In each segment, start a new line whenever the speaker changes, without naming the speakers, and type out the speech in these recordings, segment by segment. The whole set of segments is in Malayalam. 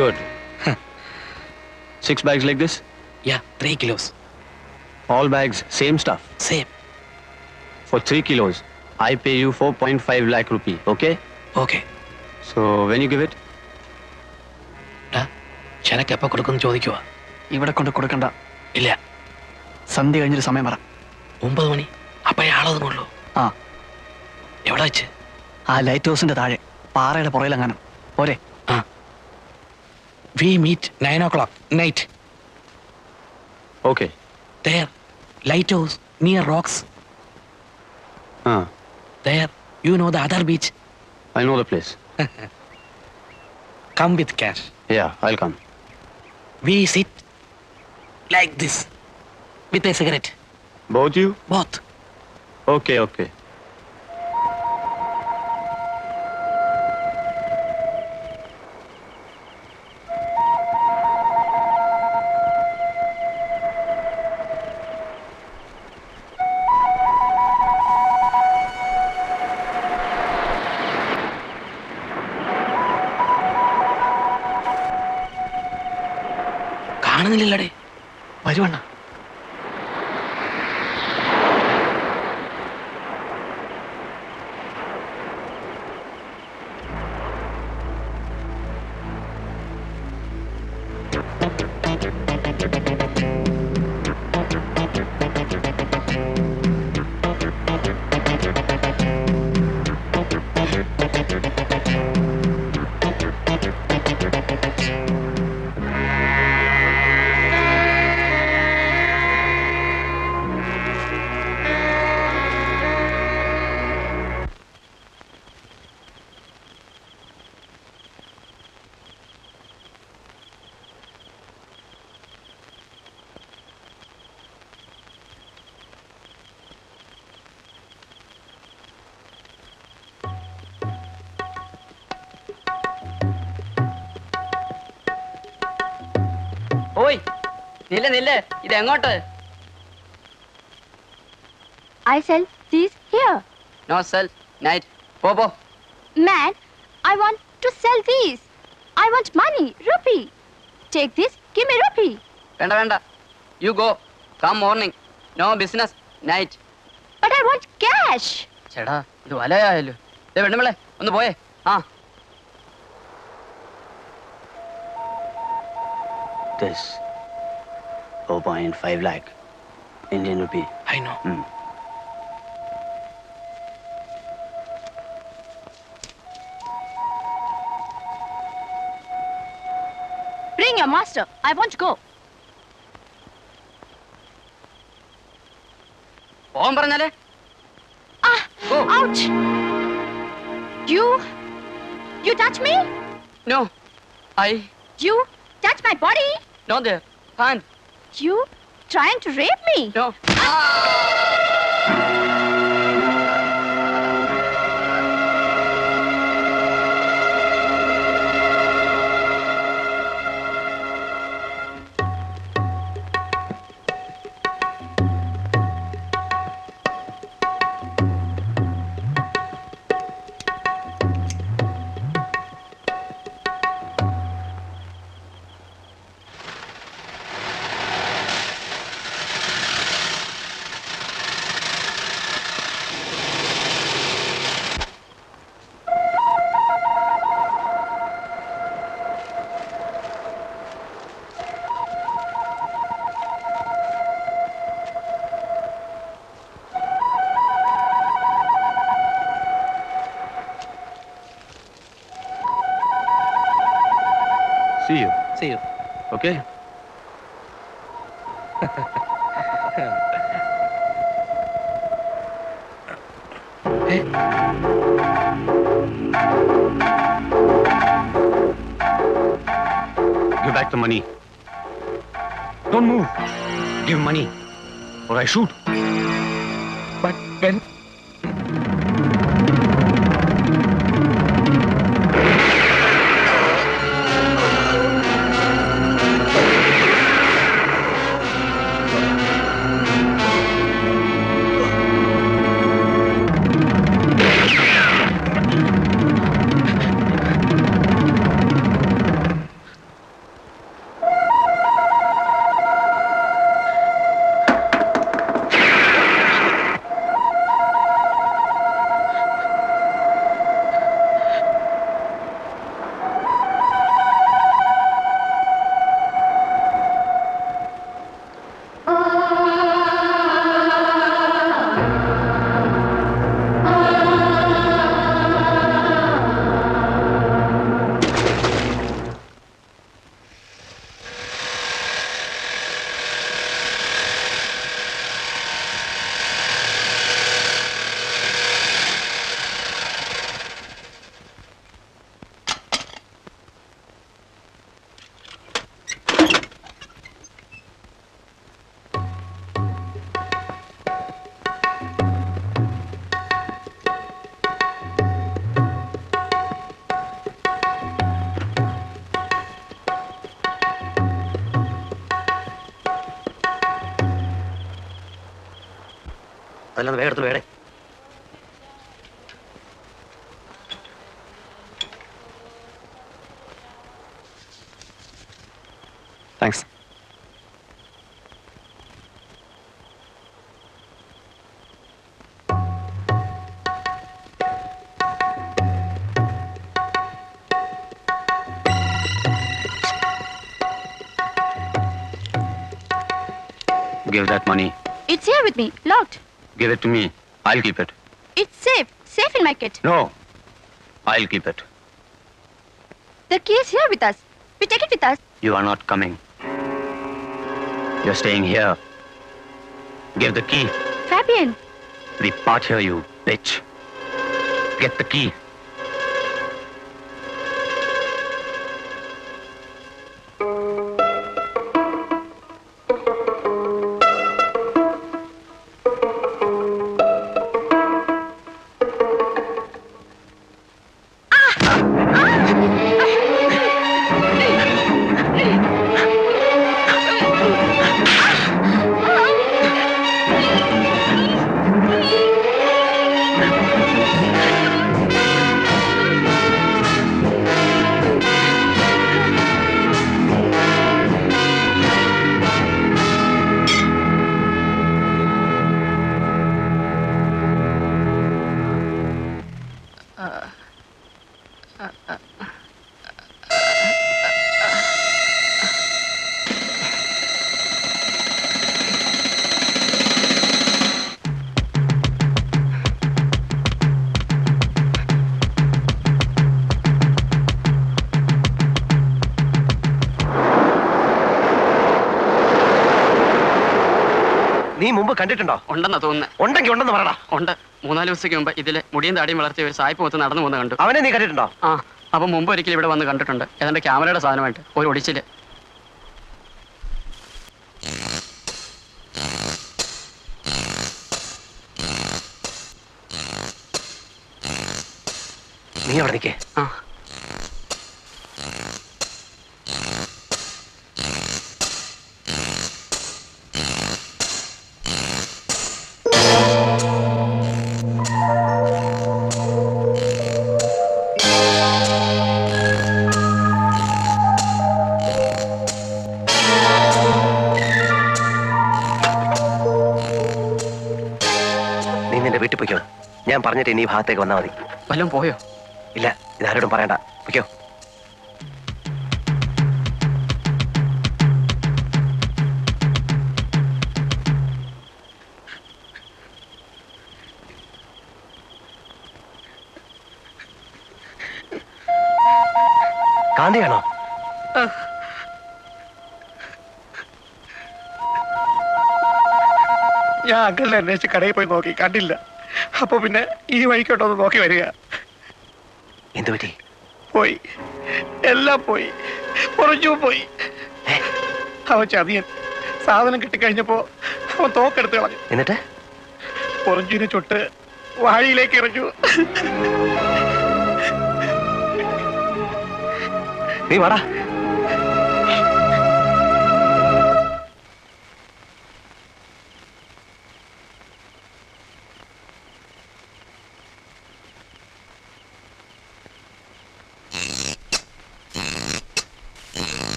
Good. 6 bags like this?
Yeah, 3 kilos.
All bags, same stuff.
Same.
For 3 kilos, I pay you 4.5 lakh rupee, okay?
Okay.
So, when you give it?
ചെനക്ക് എപ്പോൾ കൊടുക്കുമെന്ന് ചോദിക്കുക.
ഇവിടെ കൊണ്ട് കൊടുക്കണ്ട.
ഇല്ല,
സന്ധ്യ കഴിഞ്ഞൊരു സമയം പറ.
9 മണി. അപ്പോഴേ ആളൊതുങ്ങുള്ളൂ.
ആ,
എവിടെ വെച്ച്?
ആ ലൈറ്റ് ഹൗസിന്റെ താഴെ പാറയുടെ പുറയിലെങ്ങാനും പോരെ?
ആ. We meet 9 o'clock night.
Okay.
There, lighthouse near rocks. There, you know the other beach.
I know the place.
Come with cash.
Yeah, I'll come.
We sit like this with a cigarette.
Both you?
Both.
Okay, okay.
കാണുന്നില്ലടേ.
വരുവണ്ണ.
ഓയ് നില്ല നില്ല, ഇത് എങ്ങോട്ട്?
I sell these here.
No sell night. പോ.
Man, I want to sell these. I want money, rupee. Take this, give me rupee.
വേണ്ട, you go. Come morning. No business night.
But I want cash.
ചേടാ, ഇത് വലയായല്ലോ. പെണ്ണുമ്പളെ ഒന്ന് പോയേ. ആ,
This 4.5 lakh Indian rupee.
I know.
Bring your master. I want to go.
പോകാൻ പറഞ്ഞാലേ.
Ah,
Go.
ouch. You touch me?
No, I
You touch my body?
No their hand.
You trying to rape me?
No.
See you. Okay? Give back the money. Don't move. Give money or I shoot.
But when?
അതെല്ലാം വേഗം എടുത്ത് വേടേ.
Thanks.
Give that money.
It's here with me, locked.
Give it to me. I'll keep it.
It's safe in my kit.
No. I'll keep it.
The key is here with us. We take it with us.
You are not coming. You're staying here. Give the key.
Fabian,
Depart here, you bitch. Get the key.
നീ മുമ്പ് കണ്ടിട്ടുണ്ടോ?
ഉണ്ടെന്നാ തോന്നുന്നത്.
ഉണ്ടെങ്കിൽ ഉണ്ടെന്ന് പറയടാ.
ഉണ്ട്. 3-4 ദിവസത്തേക്ക് മുമ്പ് ഇതില് മുടിയും താടിയും വളർത്തിയ ഒരു സായിപ്പ് മൊത്തം നടന്നു പോകുന്ന കണ്ടു.
അവനെ നീ കണ്ടിട്ടുണ്ടോ?
ആ, അപ്പൊ മുമ്പ് ഒരിക്കലും ഇവിടെ വന്ന് കണ്ടിട്ടുണ്ട്. ഏതാണ്ട് ക്യാമറയുടെ സാധനമായിട്ട് ഒരു ഒടിച്ചില്.
നീ അവിടെ നിൽക്കേ.
ആ,
നീ നിന്റെ വീട്ടിൽ പൊയ്ക്കോ. ഞാൻ പറഞ്ഞിട്ട് ഇനി ഈ ഭാഗത്തേക്ക് വന്നാൽ മതി.
വല്ലതും പോയോ?
ഇല്ല, ഇതാരോടും പറയണ്ട. പൊയ്ക്കോ. കാന്തിയാണോ?
ഞാൻ അങ്കിളിനെ അന്വേഷിച്ച് കടയിൽ പോയി നോക്കി, കണ്ടില്ല. അപ്പൊ പിന്നെ ഈ വഴിക്കോട്ടോ ഒന്ന് നോക്കി വരിക.
എന്തു പറ്റി?
പോയി, എല്ലാം പോയി. കുറച്ചു പോയി. അവൻ ചതിയൻ. സാധനം കിട്ടിക്കഴിഞ്ഞപ്പോ അവൻ തോക്കെടുത്ത് കളഞ്ഞു.
എന്നിട്ട്
പൊറഞ്ചുവിനെ ചുട്ട് വാഴിയിലേക്ക് എറിഞ്ഞു.
നീ വാടാ.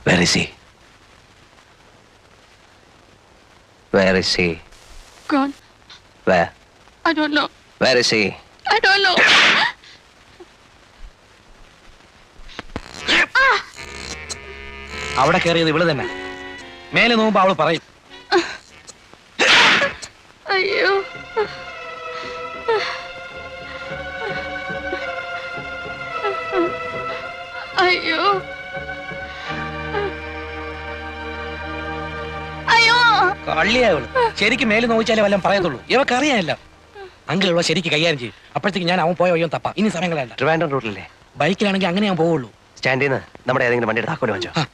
Where is he? Where is he?
Gone.
Where?
I don't know.
Where is she?
I don't know.
അവിടെ കയറിയത് ഇവള് തന്നെ. മേലെ നോക്കുമ്പോ അവള് പറയും.
അയ്യോ. അയ്യോ. അയ്യോ.
കള്ളിയാ ഇവള്. ശരിക്കും മേലെ നോക്കിച്ചാലേ വല്ലതും പറയത്തുള്ളൂ. ഇവക്കറിയാനില്ല. അങ്കിൾ ഇവ ശരിക്ക് കൈകാര്യം ചെയ്യും. അപ്പോഴത്തേക്ക് ഞാൻ അവൻ പോയ വയ്യോ തപ്പ. ഇനി സമയം കളയണ്ട.
ട്രിവാൻഡ്രം റൂട്ടിലല്ലേ?
ബൈക്കിലാണെങ്കിൽ അങ്ങനെ ഞാൻ പോവുള്ളൂ.
സ്റ്റാൻഡിൽ നിന്ന് നമ്മുടെ ഏതെങ്കിലും വണ്ടിയുടെ താക്കോല് വാങ്ങിച്ചോ.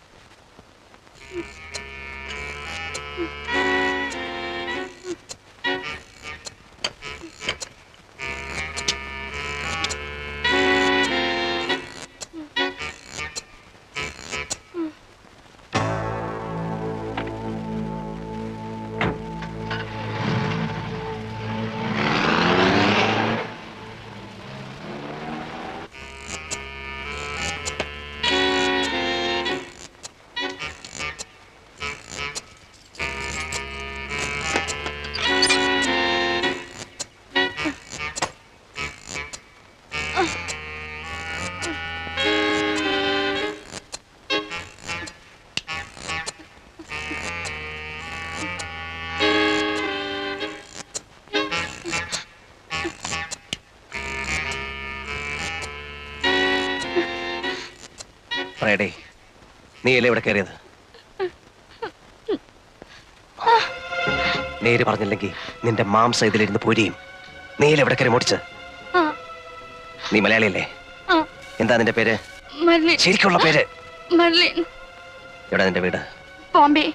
പറയടേ, നീയല്ലേ ഇവിടെ കയറിയത്? നേര് പറഞ്ഞില്ലെങ്കിൽ നിന്റെ മാംസം ഇതിലിരുന്ന് പൊരിയും. നീയല്ലേ ഇവിടെ കയറി മുടിച്ച്? നീ മലയാളിയല്ലേ? എന്താ നിന്റെ പേര്? ശരിക്കുള്ള പേര്? എവിടെ നിന്റെ വീട്?
ബോംബെ.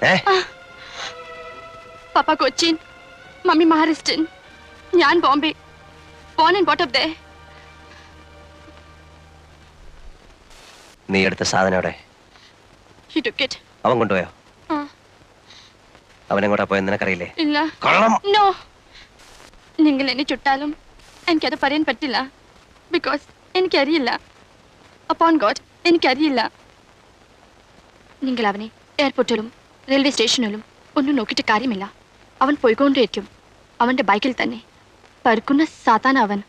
പപ്പ കൊച്ചിൻ, മമ്മി മഹാരാഷ്ട്രൻ, ഞാൻ Bombay. Born and brought up there.
നീ എടുത്ത സാധനം എവിടെ?
He took it.
അവൻ കൊണ്ടുപോയോ? അവൻ എങ്ങോട്ടാ പോയെന്ന് നിനക്കറിയില്ലേ?
ഇല്ല.
കള്ളം.
No. നിങ്ങൾ എന്നെ ചുട്ടാലും എനിക്കത് പറയാൻ പറ്റില്ല. ബിക്കോസ് എനിക്കറിയില്ല. അപ്പോൺ ഗോഡ്, എനിക്കറിയില്ല. നിങ്ങൾ അവനെ എയർപോർട്ടിലും റെയിൽവേ സ്റ്റേഷനിലും ഒന്നും നോക്കിയിട്ട് കാര്യമില്ല. അവൻ പോയിക്കൊണ്ടേയിരിക്കും. അവന്റെ ബൈക്കിൽ തന്നെ. പരുക്കുന്ന സാത്താൻ അവൻ.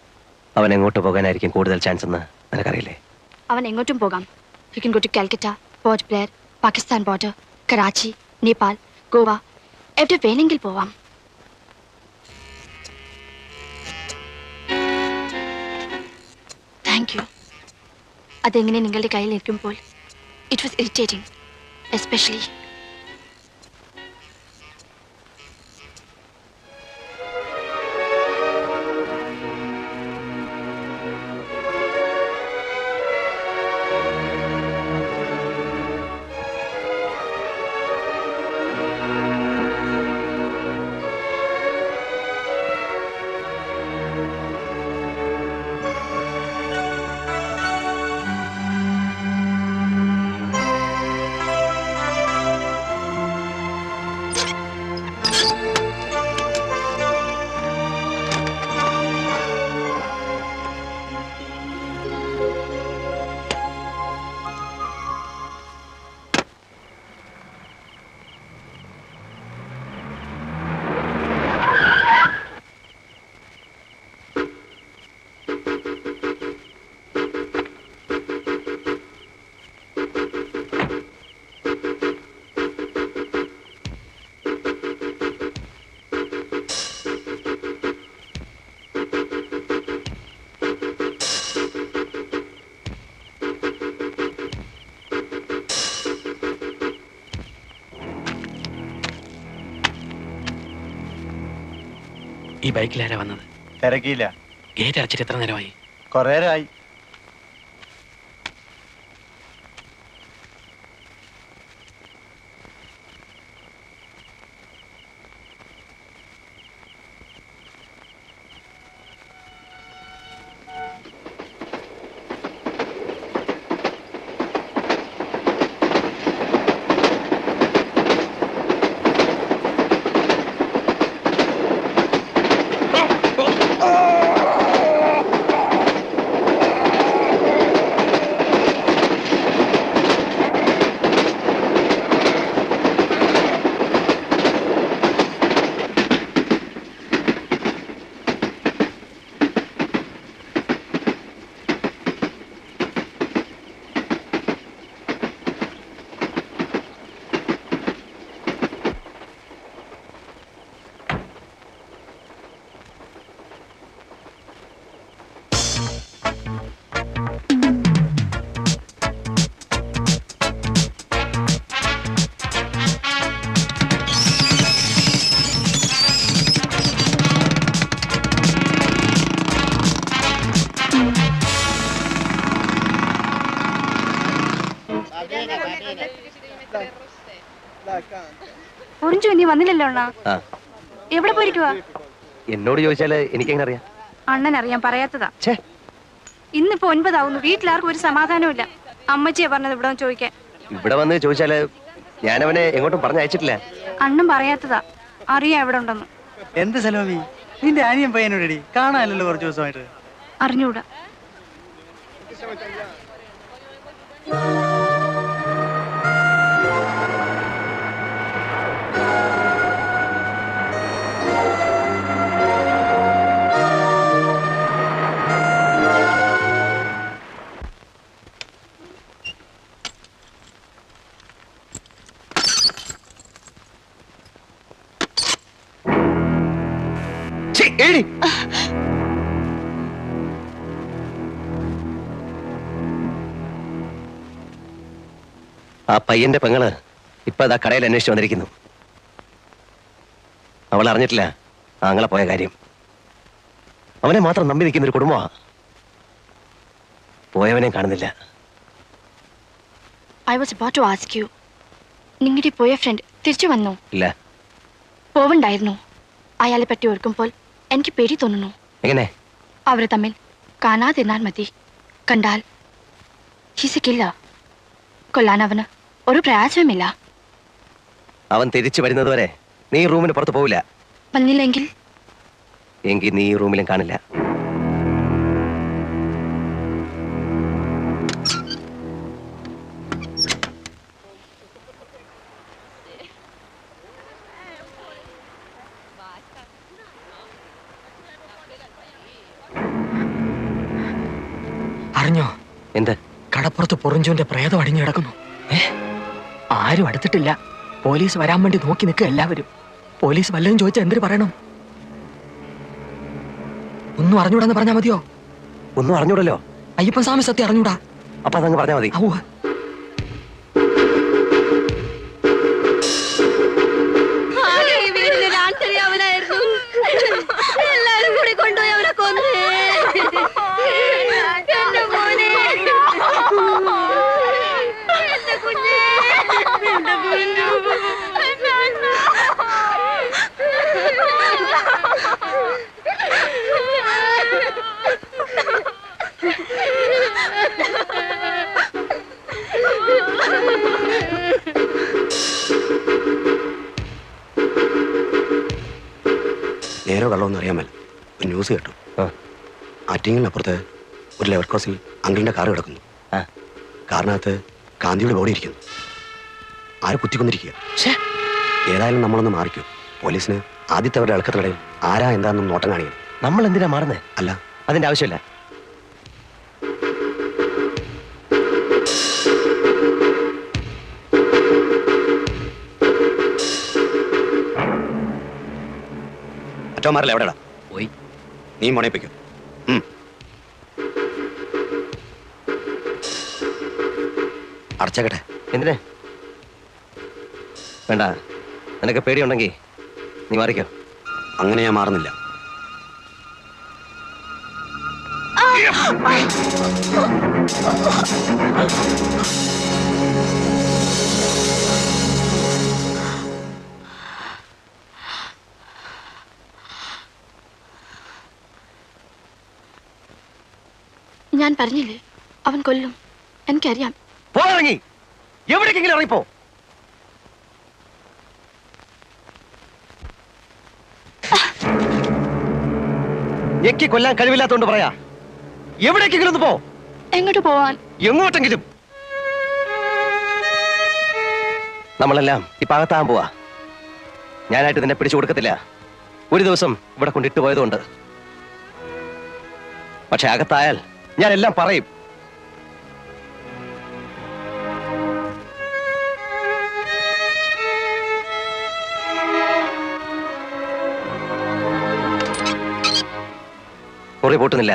അവൻ എങ്ങോട്ട് പോകാനായിരിക്കും കൂടുതൽ ചാൻസ് എന്ന് നിനക്കറിയില്ലേ?
അവൻ എങ്ങോട്ടും പോകാം. He can go to Calcutta, Port Blair, Pakistan border, Karachi, Nepal, Goa. എവിടെ വേണമെങ്കിൽ പോവാം. Thank you. അതെങ്ങനെ നിങ്ങളുടെ കയ്യിലിരിക്കുമ്പോൾ ഇറ്റ് വാസ് ഇറിറ്റേറ്റിംഗ്, എസ്പെഷ്യലി
ഈ ബൈക്കിലാരാ വന്നത്?
തിരക്കിയില്ല.
ഗേറ്റ് അടച്ചിട്ട് എത്ര നേരമായി?
കുറേ നേരമായി.
ഒറിഞ്ചു നീ വന്നില്ലല്ലോ അണ്ണാ.
ആ
എവിടെ പോയിരിക്കുവാ?
എന്നോട് ചോദിച്ചാല് എനിക്കെങ്ങനെ അറിയാം?
അണ്ണൻ അറിയാൻ പറയാത്തതാ.
ഛേ,
ഇന്നിപ്പോ 9 ആവുന്നു. വീട്ടിലാർക്കും ഒരു സമാധാനവും ഇല്ല. അമ്മച്ചിയാ പറഞ്ഞത് ഇവിടെ വന്ന് ചോദിക്കാൻ.
ഇവിടെ വന്ന് ചോദിച്ചാല് ഞാനവനെ എങ്ങോട്ടും പറഞ്ഞയച്ചിട്ടില്ല.
അണ്ണൻ പറയാത്തതാ. അറിയാം എവിടെ ഉണ്ടെന്ന്.
എന്ത് സലോമി, നിന്റെ അനിയൻ പയ്യനോടി കാണാനല്ലോ കുറച്ച് ദിവസമായിട്ട്.
അറിഞ്ഞൂടാ.
ഏടി ആ പയ്യന്റെ പെങ്ങള് ഇപ്പൊ അതാ കടയിൽ അന്വേഷിച്ചു വന്നിരിക്കുന്നു. അവൾ അറിഞ്ഞിട്ടില്ല ആങ്ങളെ പോയ കാര്യം. അവനെ മാത്രം നമ്പി നിൽക്കുന്ന ഒരു കുടുംബമാ. പോയവനെ കാണുന്നില്ല.
I was about to ask you. നിങ്ങളുടെ പോയ ഫ്രണ്ട് തിരിച്ചു വന്നു?
ഇല്ല.
പോവണ്ടായിരുന്നു. അയാളെ പറ്റി ഓർക്കുമ്പോൾ എനിക്ക് പേടി തോന്നുന്നു.
എങ്ങനെ?
അവർ തമ്മിൽ കാണാതിരുന്നാൽ മതി. കണ്ടാൽ ഹീസ് എ കില്ലർ. കൊല്ലാൻ അവന് ഒരു പ്രയാസവുമില്ല.
അവൻ തിരിച്ചു വരുന്നതുവരെ നീ റൂമിന് പുറത്ത് പോവില്ല.
വന്നില്ലെങ്കിൽ
എങ്കിൽ നീ ഈ റൂമിലും കാണില്ല.
അറിഞ്ഞോ?
എന്ത്?
കടപ്പുറത്ത് പൊറിഞ്ചോന്റെ പ്രേതം അടിഞ്ഞു കിടക്കുന്നു. ആരും അടുത്തിട്ടില്ല. പോലീസ് വരാൻ വേണ്ടി നോക്കി നിൽക്കുക എല്ലാവരും. പോലീസ് വല്ലതും ചോദിച്ചാൽ എന്തിനു പറയണം? ഒന്നും അറിഞ്ഞൂടാന്ന് പറഞ്ഞാ മതിയോ?
ഒന്നും അറിഞ്ഞൂടല്ലോ.
അയ്യപ്പൻ സ്വാമി സത്യം അറിഞ്ഞൂടാ.
അപ്പൊ അതങ്ങ് പറഞ്ഞാ മതി.
എല്ലാരും കൂടി കൊണ്ടുപോയി അവരെ കൊന്നേ. എന്റെ മോനെ, എന്റെ കുഞ്ഞേ, എന്റെ കുഞ്ഞു.
നേരോ കള്ളമെന്ന് അറിയാൻ മേല ഒരു ന്യൂസ് കേട്ടു. ആറ്റിങ്ങലിനപ്പുറത്ത് ഒരു ലെവൽ ക്രോസിൽ അങ്കിളിന്റെ കാർ കിടക്കുന്നു. കാറിനകത്ത് ഗാന്ധിയുടെ ബോഡി ഇരിക്കുന്നു. ആരെ കുത്തിക്കൊന്നിരിക്കുക. ഏതായാലും നമ്മളൊന്ന് മാറിക്കോ. പോലീസിന് ആദ്യത്തെ അവരുടെ അളക്കത്തിനിടയിൽ ആരാ എന്താണെന്നും നോട്ടം കാണിക്കണം.
നമ്മൾ എന്തിനാ മാറുന്നേ?
അല്ല,
അതിന്റെ ആവശ്യമില്ല.
മറ്റോമാരല്ല എവിടെടാ?
പോയി.
നീ മോണയിപ്പിക്കും. അടച്ചേക്കട്ടെ.
എന്തിനെ? വേണ്ട. നിനക്ക് പേടിയുണ്ടെങ്കിൽ നീ മാറിക്കോ.
അങ്ങനെ ഞാൻ മാറുന്നില്ല.
ഞാൻ പറഞ്ഞില്ലേ അവൻ കൊല്ലും. എനിക്കറിയാം.
പോയിറങ്ങി എവിടേക്കെങ്കിലും ഇറങ്ങിപ്പോ. ഞെക്കി കൊല്ലാൻ കഴിവില്ലാത്തോണ്ട് പറയാ. എവിടേക്കെങ്കിലും ഒന്ന് പോ.
എങ്ങോട്ട് പോവാൻ?
എങ്ങോട്ടെങ്കിലും. നമ്മളെല്ലാം ഇപ്പൊ അകത്താൻ പോവാ. ഞാനായിട്ട് നിന്നെ പിടിച്ചു കൊടുക്കത്തില്ല. ഒരു ദിവസം ഇവിടെ കൊണ്ടിട്ട് പോയതുകൊണ്ട്. പക്ഷെ അകത്തായാൽ ഞാൻ എല്ലാം പറയും. മുറി പൂട്ടുന്നില്ല.